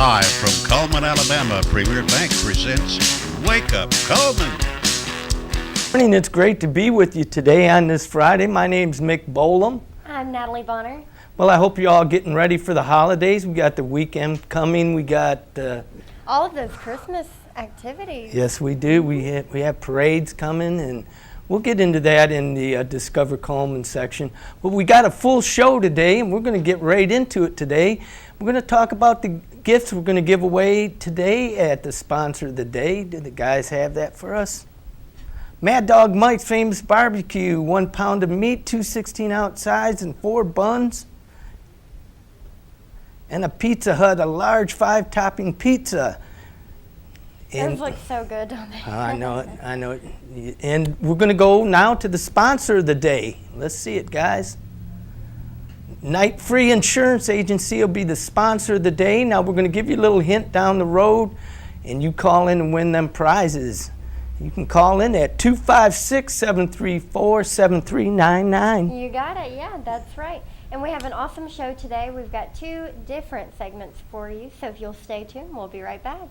Live from Cullman, Alabama, Premier Bank presents Wake Up Cullman. Morning, it's great to be with you today on this Friday. My name's Mick Bolam. I'm Natalie Bonner. Well, I hope you're all getting ready for the holidays. We got the weekend coming. We got all of those Christmas activities. Yes, we do. We have parades coming, and we'll get into that in the Discover Cullman section. But we got a full show today, and we're going to get right into it today. We're going to talk about the gifts we're going to give away today at the sponsor of the day. Do the guys have that for us? Mad Dog Mike's Famous Barbecue, 1 pound of meat, 2 16-ounce sides, and 4 buns. And a Pizza Hut, a large 5-topping pizza. Those look so good, don't they? I know it, I know it. And we're going to go now to the sponsor of the day. Let's see it, guys. Night Free Insurance Agency will be the sponsor of the day. Now we're going to give you a little hint down the road, and you call in and win them prizes. You can call in at 256-734-7399. You got it, yeah, that's right. And we have an awesome show today. We've got 2 different segments for you, so if you'll stay tuned, we'll be right back.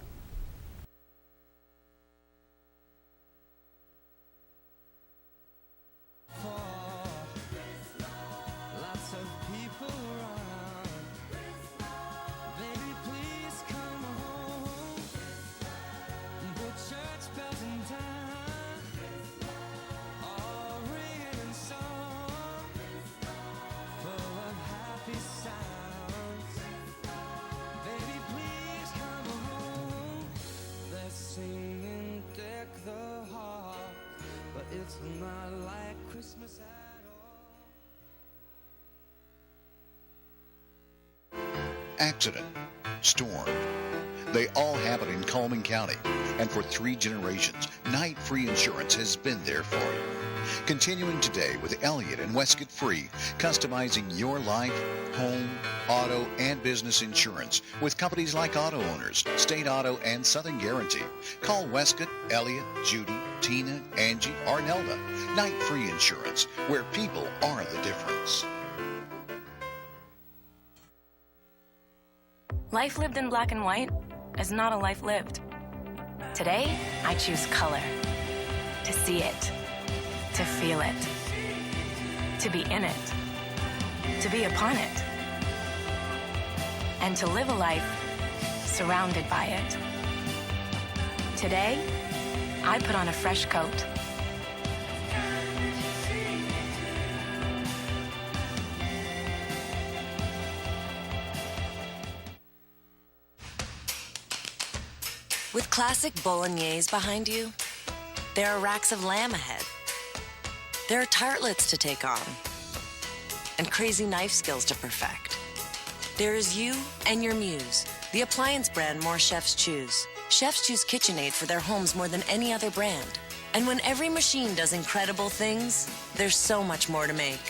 It's not like Christmas at all. Accident, storm, they all happen in Cullman County, and for 3 generations, Night Free Insurance has been there for you. Continuing today with Elliott and Westcott Free, customizing your life, home, auto, and business insurance with companies like Auto Owners, State Auto, and Southern Guarantee. Call Westcott, Elliott, Judy, Tina, Angie, or Nelda. Night Free Insurance, where people are the difference. Life lived in black and white is not a life lived. Today, I choose color. To see it. To feel it. To be in it. To be upon it. And to live a life surrounded by it. Today, I put on a fresh coat. With classic bolognese behind you, there are racks of lamb ahead. There are tartlets to take on, and crazy knife skills to perfect. There is you and your muse, the appliance brand more chefs choose. Chefs choose KitchenAid for their homes more than any other brand. And when every machine does incredible things, there's so much more to make.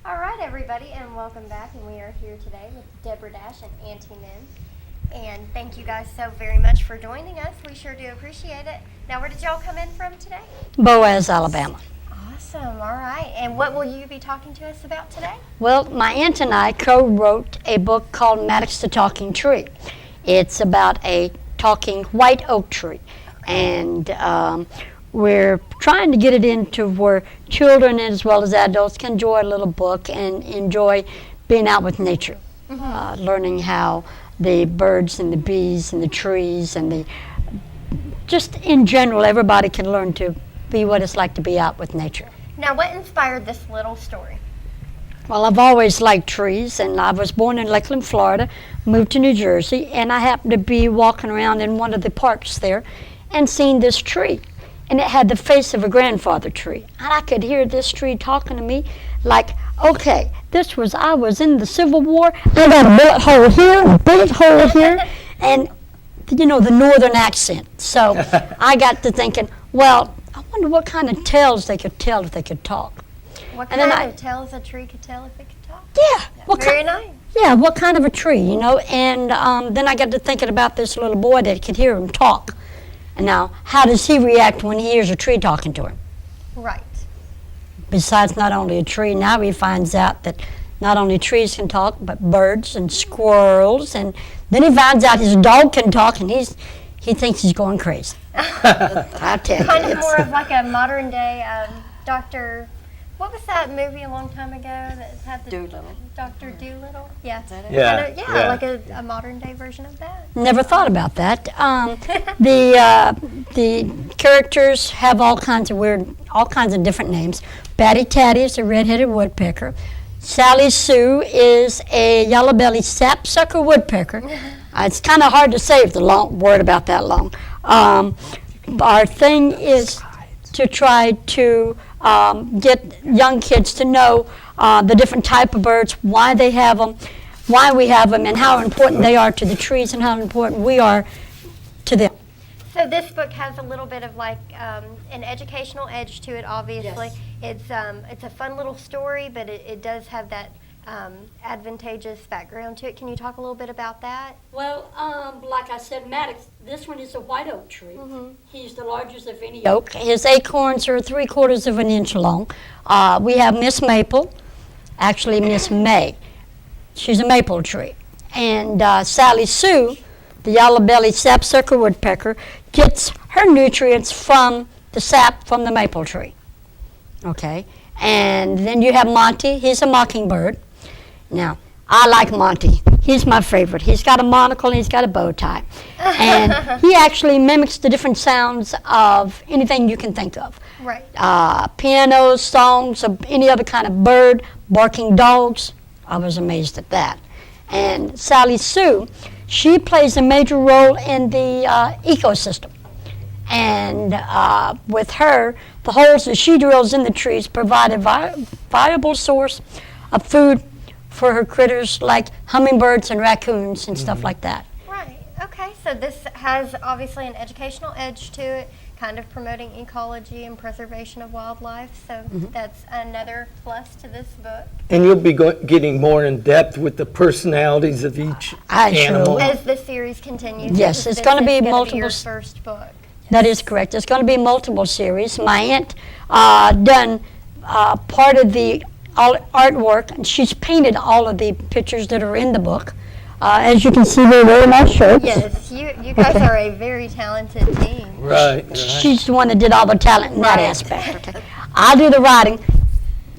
All right, everybody, and welcome back. And we are here today with Debra and Auntie Nem. And thank you guys so very much for joining us. We sure do appreciate it. Now, where did y'all come in from today? Boaz, Alabama. Awesome. All right. And what will you be talking to us about today? Well, my aunt and I co-wrote a book called Maddox the Talking Tree. It's about a talking white oak tree. And we're trying to get it into where children as well as adults can enjoy a little book and enjoy being out with nature. Learning how the birds and the bees and the trees and the just in general, everybody can learn to be what it's like to be out with nature. Now, what inspired this little story? Well, I've always liked trees, and I was born in Lakeland, Florida, moved to New Jersey, and I happened to be walking around in one of the parks there and seen this tree. And it had the face of a grandfather tree. And I could hear this tree talking to me like, okay, I was in the Civil War, I got a bullet hole here, a bullet hole here, and you know, the northern accent. So I got to thinking, well, I wonder what kind of tales they could tell if they could talk. What kind of tales a tree could tell if it could talk? Yeah. Very nice. Yeah, what kind of a tree, you know? And then I got to thinking about this little boy that could hear him talk. And now, how does he react when he hears a tree talking to him? Right. Besides not only a tree, now he finds out that not only trees can talk, but birds and squirrels, and then he finds out his dog can talk, and he thinks he's going crazy. I tell you. Kind of more of like a modern day Dr. What was that movie a long time ago that had the Doolittle. Dr. Doolittle? Yeah. Is that it? Yeah, Kinda, yeah. like a modern day version of that. Never thought about that. The characters have all kinds of different names. Batty Tatty is a red-headed woodpecker. Sally Sue is a yellow-bellied sapsucker woodpecker. It's kind of hard to say if the long word about that long. Our thing is to try to get young kids to know the different type of birds, why they have them, why we have them, and how important they are to the trees and how important we are to them. So this book has a little bit of like an educational edge to it, obviously. Yes. It's a fun little story, but it does have that advantageous background to it. Can you talk a little bit about that? Well, like I said, Maddox, this one is a white oak tree. He's the largest of any oak. His acorns are 3/4 of an inch long. We have Miss Maple, actually Miss May. She's a maple tree. And Sally Sue, the yellow-bellied sapsucker woodpecker, gets her nutrients from the sap from the maple tree. Okay, and then you have Monty. He's a mockingbird. Now, I like Monty. He's my favorite. He's got a monocle and he's got a bow tie. And he actually mimics the different sounds of anything you can think of. Right. Pianos, songs, of any other kind of bird, barking dogs. I was amazed at that. And Sally Sue, she plays a major role in the ecosystem. And with her, the holes that she drills in the trees provide a viable source of food for her critters like hummingbirds and raccoons and stuff like that. Right. Okay. So this has obviously an educational edge to it, kind of promoting ecology and preservation of wildlife. So that's another plus to this book. And you'll be getting more in depth with the personalities of each I sure animal. will. As the series continues. Yes, this it's gonna be is gonna multiple your s- first book. That is correct. It's going to be multiple series. My aunt done part of the artwork, and she's painted all of the pictures that are in the book. As you can see, they're very nice shirts. Yes, you guys are a very talented team. Right, right. She's the one that did all the talent in that Right. aspect. Okay. I do the writing,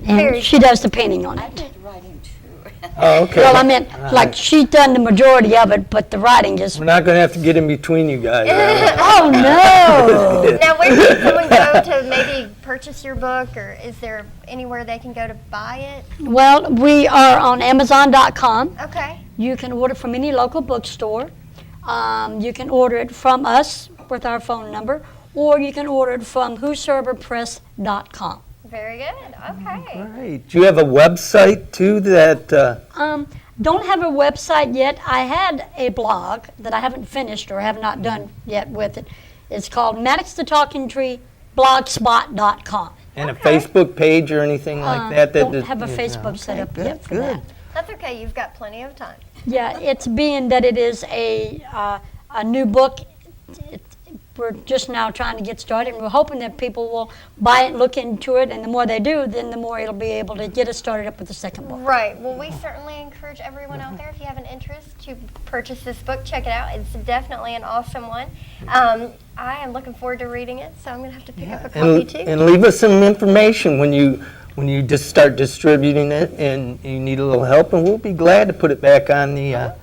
and Very she does the painting on it. Oh, okay. Well, I meant, like, she's done the majority of it, but the writing just, We're not going to have to get in between you guys. oh, no! Now, where can someone go to maybe purchase your book, or is there anywhere they can go to buy it? Well, we are on Amazon.com. Okay. You can order from any local bookstore. You can order it from us with our phone number, or you can order it from whosoeverpress.com. Very good. Okay. Right. Do you have a website, too, that... Don't have a website yet. I had a blog that I haven't finished or have not done yet with it. It's called Maddox the Talking Tree, blogspot.com. and a Facebook page or anything like that? Don't have a Facebook set up yet for that. That's okay. You've got plenty of time. Yeah, it's being that it is a new book. We're just now trying to get started, and we're hoping that people will buy it, look into it, and the more they do, then the more it'll be able to get us started up with the second book. Right. Well, we certainly encourage everyone out there, if you have an interest, to purchase this book. Check it out. It's definitely an awesome one. I am looking forward to reading it, so I'm going to have to pick up a copy too. And leave us some information when you just start distributing it and you need a little help, and we'll be glad to put it back on the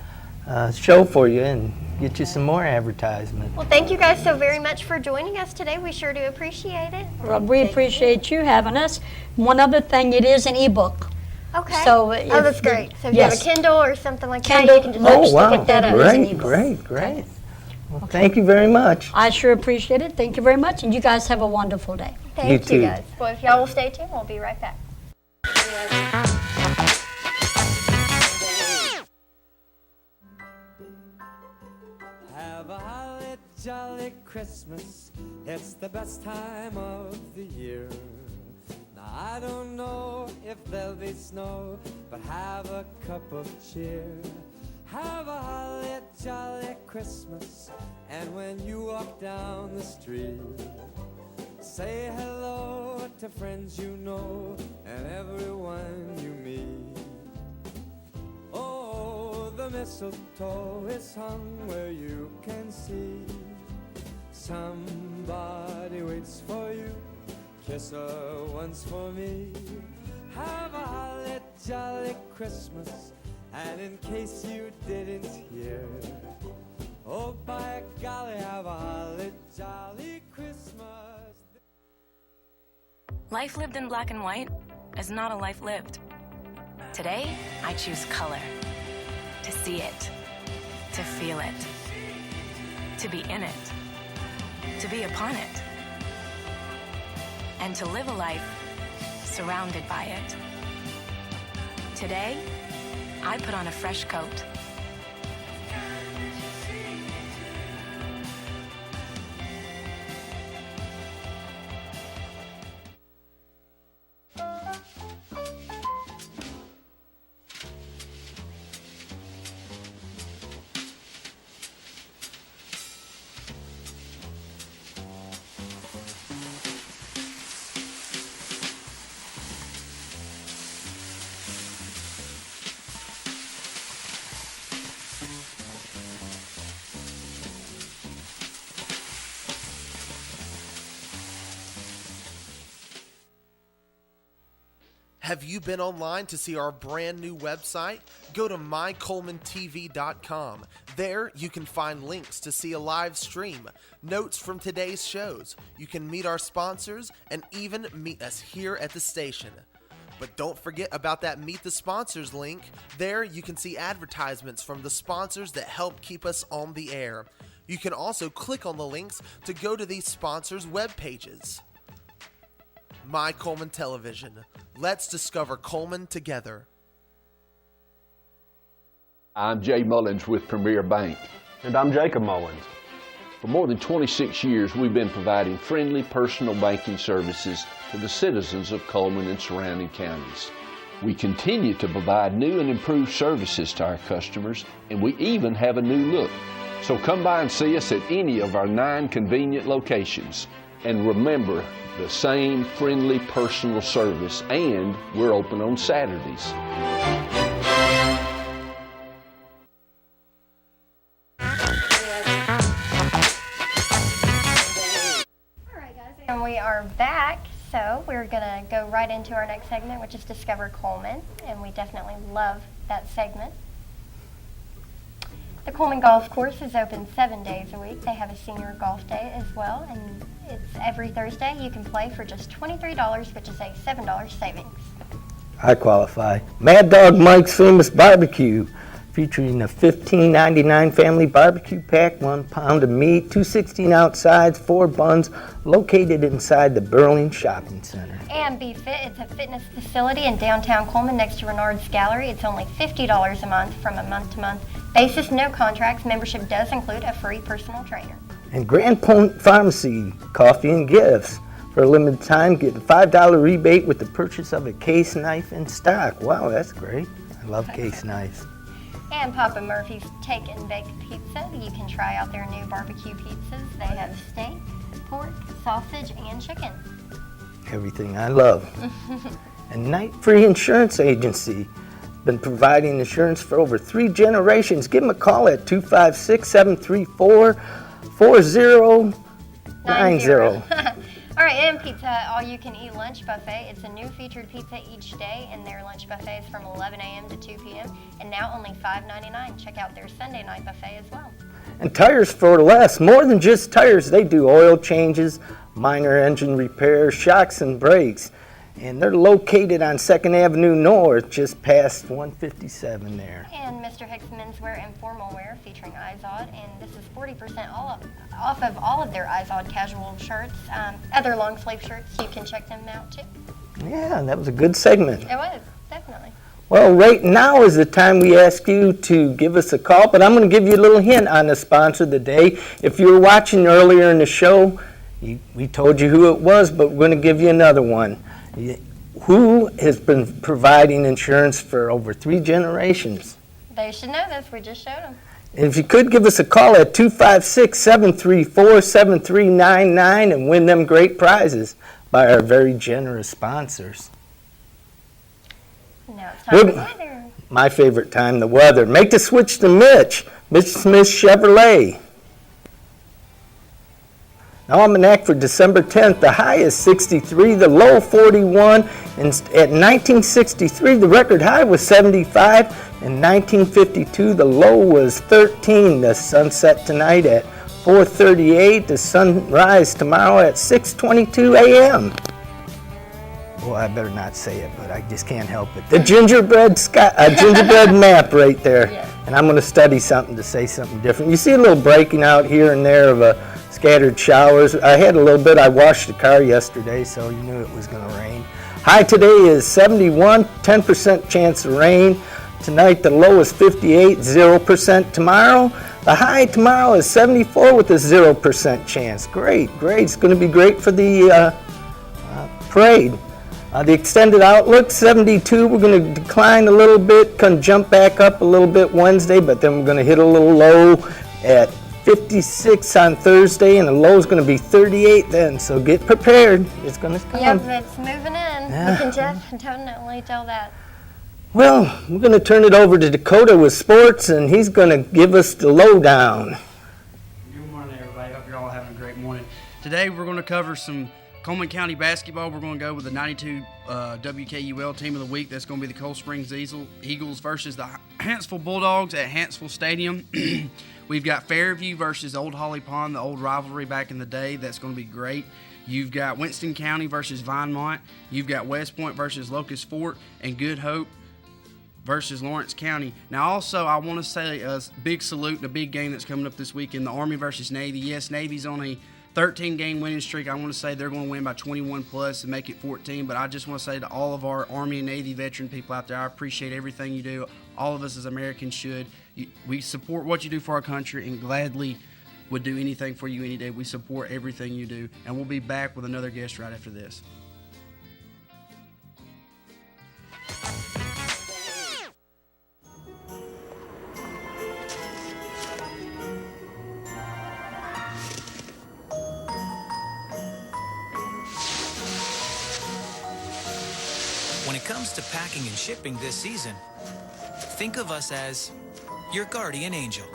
show for you and get you some more advertisement. Well, thank you guys so very much for joining us today. We sure do appreciate it. Well, we appreciate you having us. One other thing, it is an ebook. Okay. So that's great. So if you have a Kindle or something like Kindle. that, you can just Oh, wow. pick that up. Great. Well, thank you very much. I sure appreciate it. Thank you very much, and you guys have a wonderful day. Thank You you too. guys. Well, if y'all will stay tuned, we'll be right back. Have a holly jolly Christmas. It's the best time of the year. Now I don't know if there'll be snow, but have a cup of cheer. Have a holly jolly Christmas, and when you walk down the street, say hello to friends you know and everyone you meet. Oh, the mistletoe is hung where you can see. Somebody waits for you, kiss her once for me. Have a holly jolly Christmas, and in case you didn't hear, oh, by golly, have a holly jolly Christmas. Life lived in black and white is not a life lived. Today, I choose color. To see it. To feel it. To be in it. To be upon it. And to live a life surrounded by it. Today, I put on a fresh coat. Have you been online to see our brand new website? Go to mycullmantv.com. There you can find links to see a live stream, notes from today's shows. You can meet our sponsors and even meet us here at the station. But don't forget about that Meet the Sponsors link. There you can see advertisements from the sponsors that help keep us on the air. You can also click on the links to go to these sponsors' web pages. My Cullman Television. Let's discover Cullman together. I'm Jay Mullins with Premier Bank. And I'm Jacob Mullins. For more than 26 years, we've been providing friendly personal banking services to the citizens of Cullman and surrounding counties. We continue to provide new and improved services to our customers, and we even have a new look. So come by and see us at any of our 9 convenient locations. And remember, the same friendly personal service, and we're open on Saturdays. Alright guys, and we are back, so we're going to go right into our next segment, which is Discover Cullman, and we definitely love that segment. The Cullman Golf Course is open 7 days a week. They have a senior golf day as well, and it's every Thursday. You can play for just $23, which is a $7 savings. I qualify. Mad Dog Mike's Famous Barbecue, featuring a $15.99 family barbecue pack, 1 pound of meat, 2 16-ounce sides, 4 buns, located inside the Burling Shopping Center. And Be Fit, it's a fitness facility in downtown Cullman next to Renard's Gallery. It's only $50 a month from a month-to-month basis, no contracts. Membership does include a free personal trainer. And Grand Point Pharmacy, coffee and gifts. For a limited time, get a $5 rebate with the purchase of a case knife in stock. Wow, that's great. I love case knives. And Papa Murphy's Take and Bake Pizza. You can try out their new barbecue pizzas. They have steak, pork, sausage, and chicken. Everything I love. And Night Free Insurance Agency. Been providing insurance for over 3 generations. Give them a call at 256-734-4090. All right, and pizza, all-you-can-eat lunch buffet. It's a new featured pizza each day, and their lunch buffet is from 11 a.m. to 2 p.m., and now only $5.99. Check out their Sunday night buffet as well. And Tires for Less. More than just tires, they do oil changes, minor engine repairs, shocks and brakes. And they're located on 2nd Avenue North, just past 157 there. And Mr. Hicks Menswear and Formal Wear, featuring Izod, and this is 40% off of all of their Izod casual shirts. Other long sleeve shirts, you can check them out too. Yeah, that was a good segment. It was, definitely. Well, right now is the time we ask you to give us a call, but I'm going to give you a little hint on the sponsor of the day. If you were watching earlier in the show, we told you who it was, but we're going to give you another one. Who has been providing insurance for over 3 generations? They should know this. We just showed them. And if you could give us a call at 256-734-7399 and win them great prizes by our very generous sponsors. Now it's time for the weather. My favorite time, the weather. Make the switch to Mitch Smith Chevrolet. Almanac for December 10th, the high is 63, the low 41, and at 1963 the record high was 75, in 1952 the low was 13. The sunset tonight at 4:38, the sunrise tomorrow at 6:22 a.m. Well, I better not say it, but I just can't help it. The gingerbread map right there, and I'm going to study something to say something different. You see a little breaking out here and there of scattered showers. I had a little bit. I washed the car yesterday, so you knew it was going to rain. High today is 71, 10% chance of rain. Tonight the low is 58, 0% tomorrow. The high tomorrow is 74 with a 0% chance. Great. It's going to be great for the parade. The extended outlook, 72. We're going to decline a little bit, can jump back up a little bit Wednesday, but then we're going to hit a little low at 56 on Thursday, and the low is going to be 38 then, so get prepared. It's going to come. Yep, it's moving in. You can definitely tell that. Well, we're going to turn it over to Dakota with sports, and he's going to give us the lowdown. Good morning, everybody. Hope you're all having a great morning. Today we're going to cover some Cullman County basketball. We're going to go with the 92 WKUL Team of the Week. That's going to be the Cold Springs Eagles versus the Huntsville Bulldogs at Huntsville Stadium. We've got Fairview versus Old Holly Pond, the old rivalry back in the day. That's going to be great. You've got Winston County versus Vinemont. You've got West Point versus Locust Fort, and Good Hope versus Lawrence County. Now, also, I want to say a big salute and a big game that's coming up this weekend, the Army versus Navy. Yes, Navy's on a 13-game winning streak. I want to say they're going to win by 21 plus and make it 14, but I just want to say to all of our Army and Navy veteran people out there, I appreciate everything you do. All of us as Americans should. We support what you do for our country and gladly would do anything for you any day. We support everything you do, and we'll be back with another guest right after this. When it comes to packing and shipping this season, think of us as your guardian angel.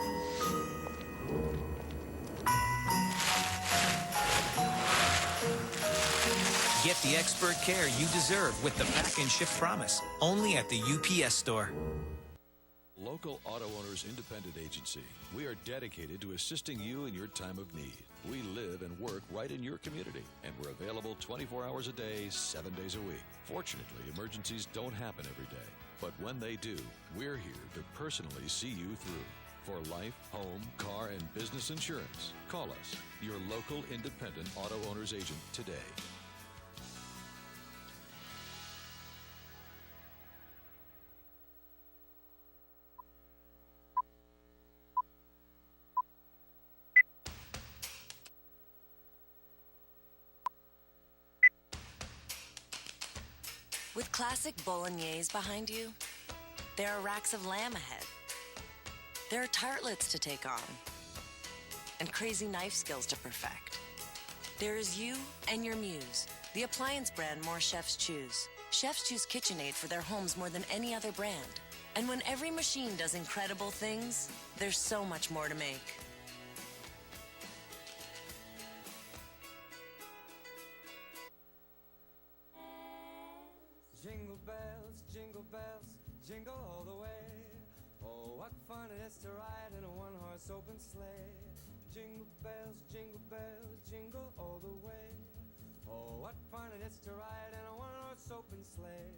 Get the expert care you deserve with the Pack and Ship Promise, only at the UPS Store. Local Auto Owners Independent Agency. We are dedicated to assisting you in your time of need. We live and work right in your community, and we're available 24 hours a day, 7 days a week. Fortunately, emergencies don't happen every day, but when they do, we're here to personally see you through. For life, home, car, and business insurance, call us, your local independent auto owners agent today. With classic bolognese behind you, there are racks of lamb ahead. There are tartlets to take on, and crazy knife skills to perfect. There is you and your muse, the appliance brand more chefs choose. Chefs choose KitchenAid for their homes more than any other brand. And when every machine does incredible things, there's so much more to make. Bells, jingle all the way. Oh, what fun it is to ride in a one-horse open sleigh. Jingle bells, jingle all the way. Oh, what fun it is to ride in a one-horse open sleigh.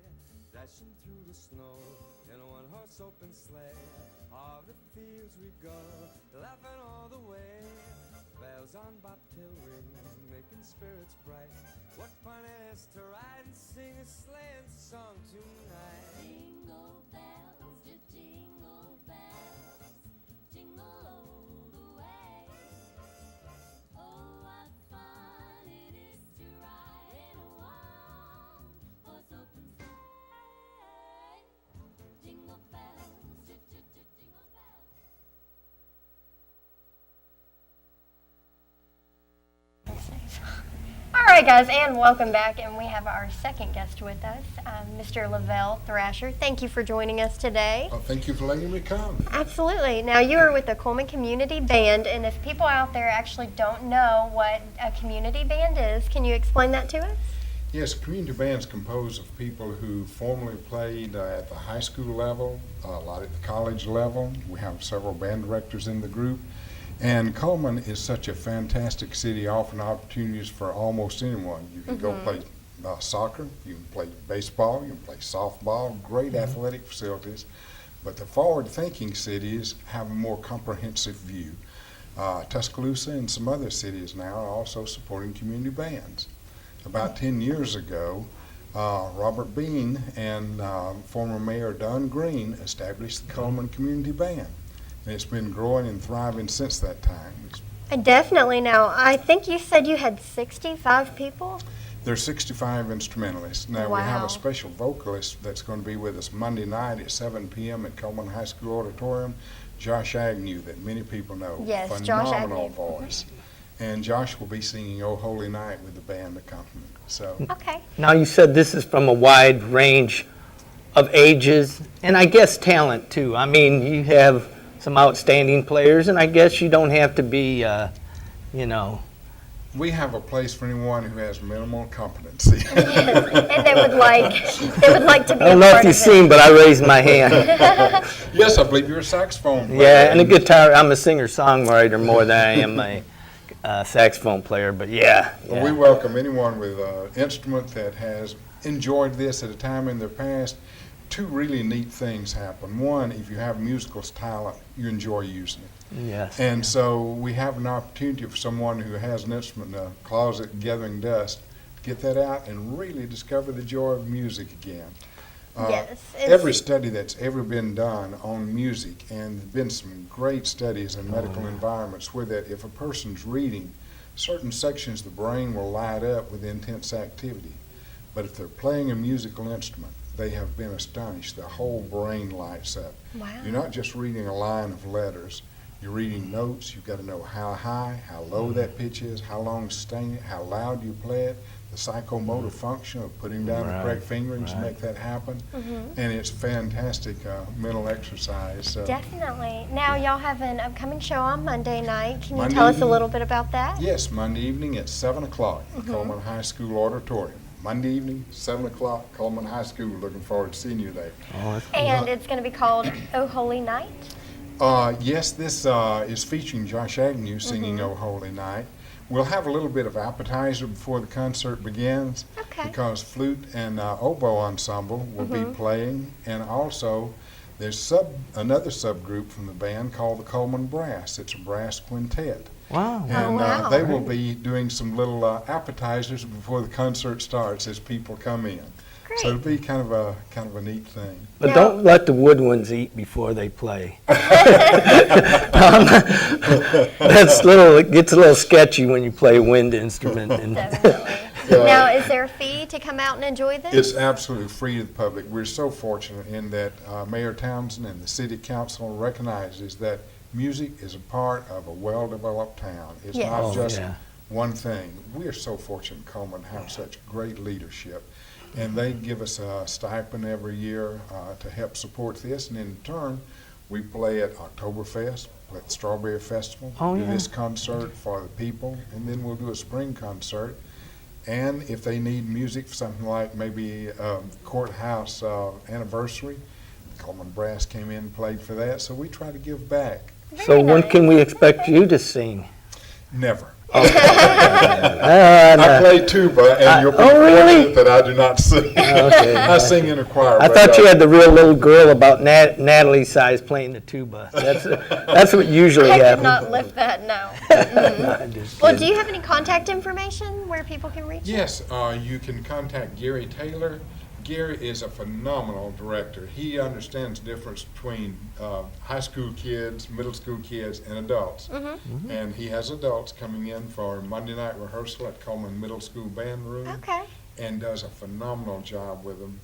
Dashing through the snow in a one-horse open sleigh. Off the fields we go, laughing all the way. Bells on bobtail ring, making spirits bright. What fun it is to ride and sing a sleighing song tonight. Jingle bells, jingle bells, jingle all the way. Oh, what fun it is to ride in a one-horse open sleigh. Jingle bells, jingle safe. All right, guys, and welcome back. And we have our second guest with us, Mr. Lavelle Thrasher. Thank you for joining us today. Well, thank you for letting me come. Absolutely. Now, you are with the Cullman Community Band, and if people out there actually don't know what a community band is, can you explain that to us? Yes, community bands composed of people who formerly played at the high school level, a lot at the college level. We have several band directors in the group. And Cullman is such a fantastic city, offering opportunities for almost anyone. You can go play soccer, you can play baseball, you can play softball, great athletic facilities. But the forward-thinking cities have a more comprehensive view. Tuscaloosa and some other cities now are also supporting community bands. About 10 years ago, Robert Bean and former Mayor Don Green established the Cullman Community Band. And it's been growing and thriving since that time. Definitely. Now, I think you said you had 65 people? There's 65 instrumentalists. Now, we have a special vocalist that's going to be with us Monday night at 7 p.m. at Cullman High School Auditorium, Josh Agnew, that many people know. Yes, Josh Phenomenal Agnew. voice. And Josh will be singing "Oh Holy Night" with the band accompaniment. So. Okay. Now, you said this is from a wide range of ages and I guess talent too. I mean, you have some outstanding players, and I guess you don't have to be, you know. We have a place for anyone who has minimal competency. And they would like to be I don't know if you've seen, but I raised my hand. Yes, I believe you're a saxophone player. Yeah, and a guitar. I'm a singer-songwriter more than I am a saxophone player, but yeah. Well, we welcome anyone with an instrument that has enjoyed this at a time in their past. Two really neat things happen. One, if you have musical talent, you enjoy using it. Yes. And so we have an opportunity for someone who has an instrument in a closet gathering dust to get that out and really discover the joy of music again. Yes. Every study that's ever been done on music, and there's been some great studies in medical environments where that if a person's reading, certain sections of the brain will light up with intense activity. But if they're playing a musical instrument, they have been astonished. The whole brain lights up. Wow. You're not just reading a line of letters. You're reading notes. You've got to know how high, how low that pitch is, how long staying it, how loud you play it, the psychomotor function of putting down the correct fingerings to make that happen. And it's fantastic mental exercise. So. Definitely. Now, y'all have an upcoming show on Monday night. Can you Monday tell us a evening. little bit about that? Yes, Monday evening at 7 o'clock at Cullman High School Auditorium. Monday evening, 7 o'clock, Cullman High School. Looking forward to seeing you there. And it's going to be called Oh Holy Night? Yes, this is featuring Josh Agnew singing Oh Holy Night. We'll have a little bit of appetizer before the concert begins because flute and oboe ensemble will be playing. And also, there's another subgroup from the band called the Cullman Brass. It's a brass quintet. Wow. And they will be doing some little appetizers before the concert starts as people come in. Great. So it'll be kind of a neat thing. But don't let the wood ones eat before they play. It gets a little sketchy when you play a wind instrument. Now, is there a fee to come out and enjoy this? It's absolutely free to the public. We're so fortunate in that Mayor Townsend and the City Council recognizes that music is a part of a well-developed town. It's not just one thing. We are so fortunate Cullman have such great leadership. And they give us a stipend every year to help support this. And in turn, we play at Oktoberfest, play at the Strawberry Festival, do this concert for the people, and then we'll do a spring concert. And if they need music for something like maybe courthouse anniversary, Cullman Brass came in and played for that. So we try to give back. So when can we expect you to sing? Never. I play tuba, and you'll be fortunate that I do not sing. I sing in a choir. I thought you had the real little girl about Natalie's size playing the tuba. That's what usually happens. I did not lift that, no. Well, do you have any contact information where people can reach you? Yes, you can contact Gary Taylor. Gary is a phenomenal director. He understands the difference between high school kids, middle school kids, and adults. And he has adults coming in for Monday night rehearsal at Cullman Middle School Band Room. And does a phenomenal job with them.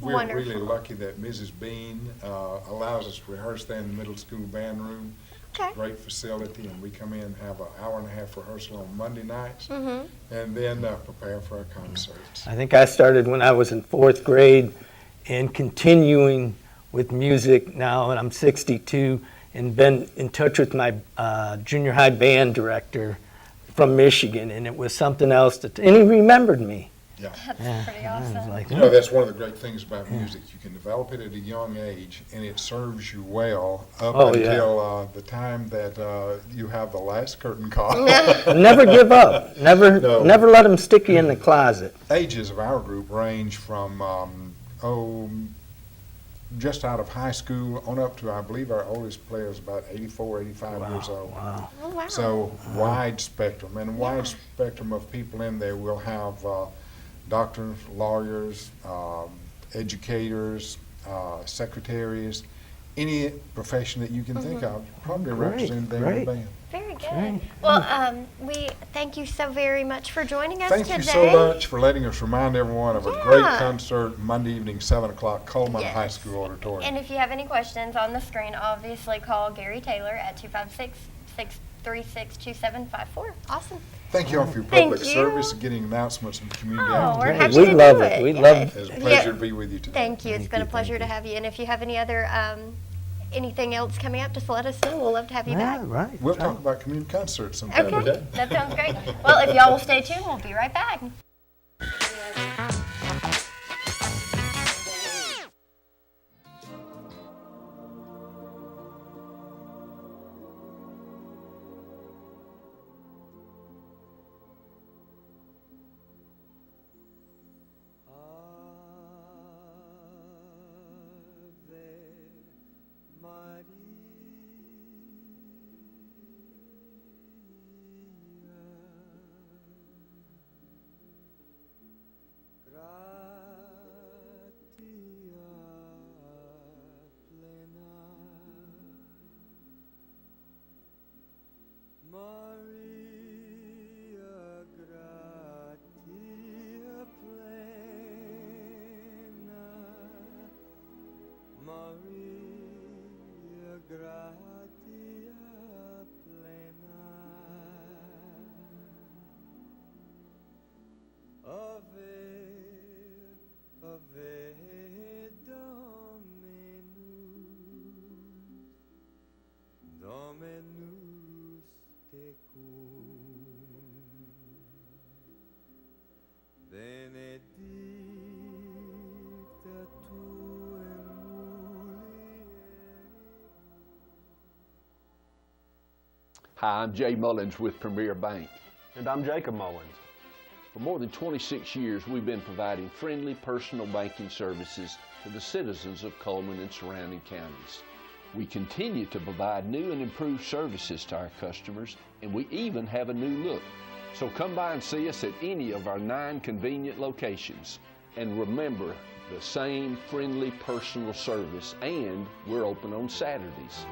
We're really lucky that Mrs. Bean allows us to rehearse there in the middle school band room. Okay. Great facility, and we come in and have an hour and a half rehearsal on Monday nights, and then prepare for our concerts. I think I started when I was in 4th grade and continuing with music now, and I'm 62, and been in touch with my junior high band director from Michigan, and it was something else, and he remembered me. Yeah. That's pretty awesome. Like, You know, that's one of the great things about music. You can develop it at a young age, and it serves you well up until the time that you have the last curtain call. Never give up. Never let them stick you in the closet. Ages of our group range from, just out of high school on up to, I believe our oldest player is about 84, 85 years old. Wow. Oh, wow. So wide spectrum, and a wide spectrum of people in there. We'll have doctors, lawyers, educators, secretaries, any profession that you can think of, probably represented there in the band. Very good. Well, we thank you so very much for joining us Thank today. you so much for letting us remind everyone of a great concert Monday evening, 7 o'clock, Cullman High School Auditorium. And if you have any questions on the screen, obviously call Gary Taylor at 256-636-2754. Awesome. Thank you all for your public service and getting announcements and community Oh, we're activities. happy to do it. We love it. It's a pleasure to be with you today. Thank you. It's been a pleasure to have you. And if you have any other anything else coming up, just let us know. We'll love to have you back. Right. We'll talk about community concerts sometime Okay, today. that sounds great. Well, if y'all will stay tuned, we'll be right back. Hi, I'm Jay Mullins with Premier Bank. And I'm Jacob Mullins. For more than 26 years, we've been providing friendly personal banking services to the citizens of Cullman and surrounding counties. We continue to provide new and improved services to our customers, and we even have a new look. So come by and see us at any of our 9 convenient locations. And remember, the same friendly personal service, and we're open on Saturdays.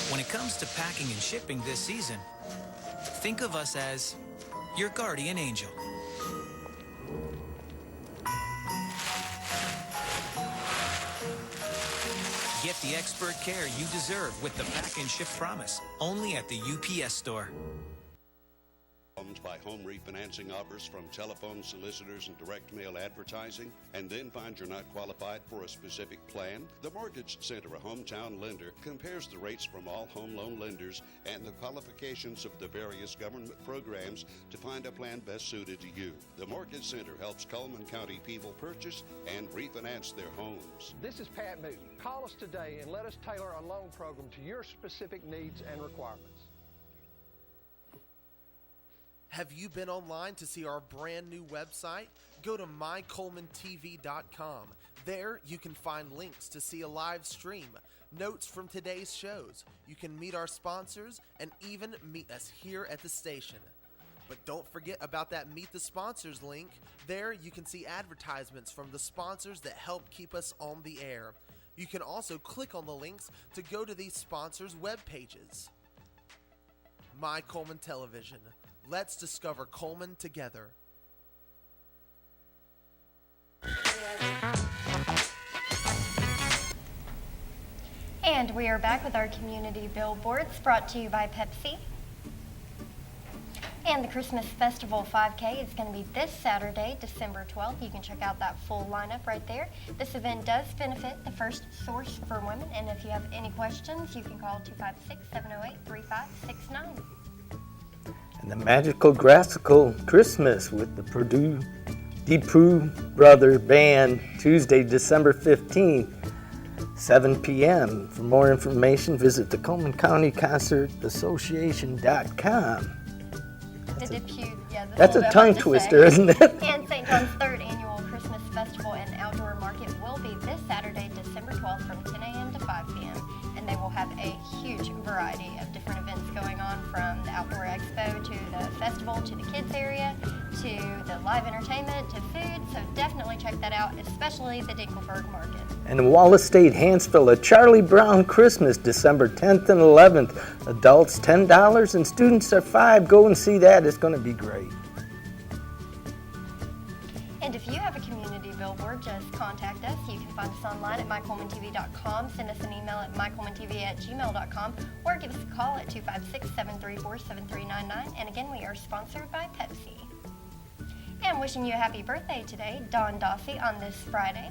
When it comes to packing and shipping this season, think of us as your guardian angel. Get the expert care you deserve with the Pack and Ship Promise, only at the UPS Store. By home refinancing offers from telephone solicitors and direct mail advertising, and then find you're not qualified for a specific plan? The Mortgage Center, a hometown lender, compares the rates from all home loan lenders and the qualifications of the various government programs to find a plan best suited to you. The Mortgage Center helps Cullman County people purchase and refinance their homes. This is Pat Newton. Call us today and let us tailor a loan program to your specific needs and requirements. Have you been online to see our brand new website? Go to mycullmantv.com. There you can find links to see a live stream, notes from today's shows. You can meet our sponsors and even meet us here at the station. But don't forget about that Meet the Sponsors link. There you can see advertisements from the sponsors that help keep us on the air. You can also click on the links to go to these sponsors' web pages. My Cullman Television. Let's discover Cullman together. And we are back with our community billboards brought to you by Pepsi. And the Christmas Festival 5K is going to be this Saturday, December 12th. You can check out that full lineup right there. This event does benefit the First Source for Women, and if you have any questions, you can call 256-708-3569. And the magical graphical Christmas with the Debra Brother Band, Tuesday, December 15th, 7 p.m. For more information, visit the Cullman County Concert Association.com. That's a tongue twister, isn't it? And St. John's third annual Christmas Festival and Outdoor Market will be this Saturday, December 12th from 10 a.m. to 5 p.m. And they will have a huge variety of different events going on, from the Outdoor Expo to the festival to the kids area to the live entertainment to food. So definitely check that out, especially the Dinkelberg Market. And in Wallace State, Hansville, a Charlie Brown Christmas, December 10th and 11th. Adults $10 and students are $5. Go and see that. It's going to be great. And if you have a community billboard, just contact us. You can find us online at mycullmantv.com, send us an email at mycullmantv@gmail.com, or give us a call at 256-734-7399. And again, we are sponsored by Pepsi. And wishing you a happy birthday today, Don Dossie on this Friday.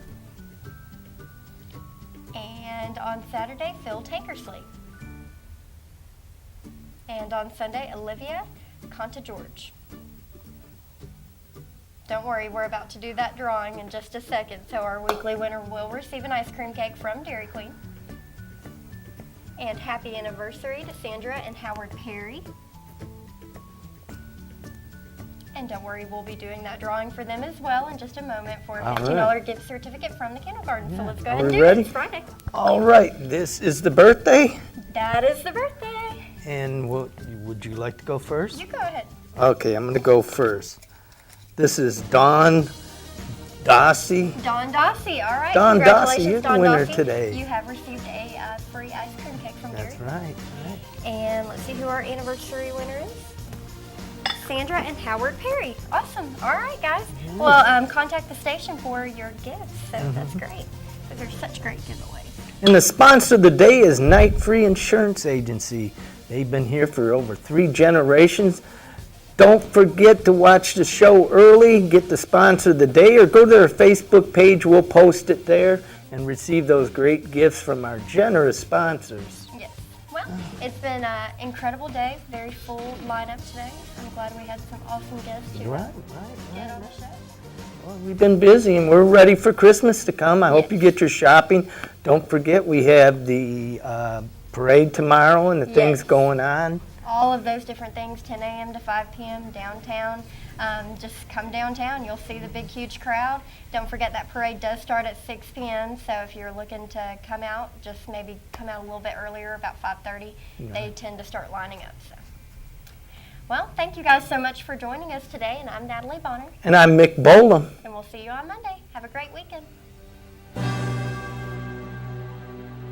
And on Saturday, Phil Tankersley. And on Sunday, Olivia Conta-George. Don't worry, we're about to do that drawing in just a second, so our weekly winner will receive an ice cream cake from Dairy Queen. And happy anniversary to Sandra and Howard Perry. And don't worry, we'll be doing that drawing for them as well in just a moment for a $15 gift certificate from the kindergarten. So let's go ahead and do it. It's Friday. All right, this is the birthday. That is the birthday. And would you like to go first? You go ahead. Okay, I'm going to go first. This is Don Dossie. Don Dossie, all right. Don Dossie, you're Don the winner Dossie. today. You have received a free ice cream cake from Dairy. That's right. And let's see who our anniversary winner is. Sandra and Howard Perry. Awesome. All right, guys. Well, contact the station for your gifts. So that's great. Those are such great giveaways. And the sponsor of the day is Night Free Insurance Agency. They've been here for over 3 generations. Don't forget to watch the show early, get the sponsor of the day, or go to their Facebook page. We'll post it there and receive those great gifts from our generous sponsors. Yes. Well, it's been an incredible day. Very full lineup today. I'm glad we had some awesome guests to get on the show. Well, we've been busy and we're ready for Christmas to come. I hope you get your shopping. Don't forget we have the parade tomorrow and the things going on. All of those different things, 10 a.m. to 5 p.m. downtown. Just come downtown. You'll see the big, huge crowd. Don't forget that parade does start at 6 p.m. So if you're looking to come out, just maybe come out a little bit earlier, about 5:30. They tend to start lining up. So, well, thank you guys so much for joining us today. And I'm Natalie Bonner. And I'm Mick Bolam. And we'll see you on Monday. Have a great weekend.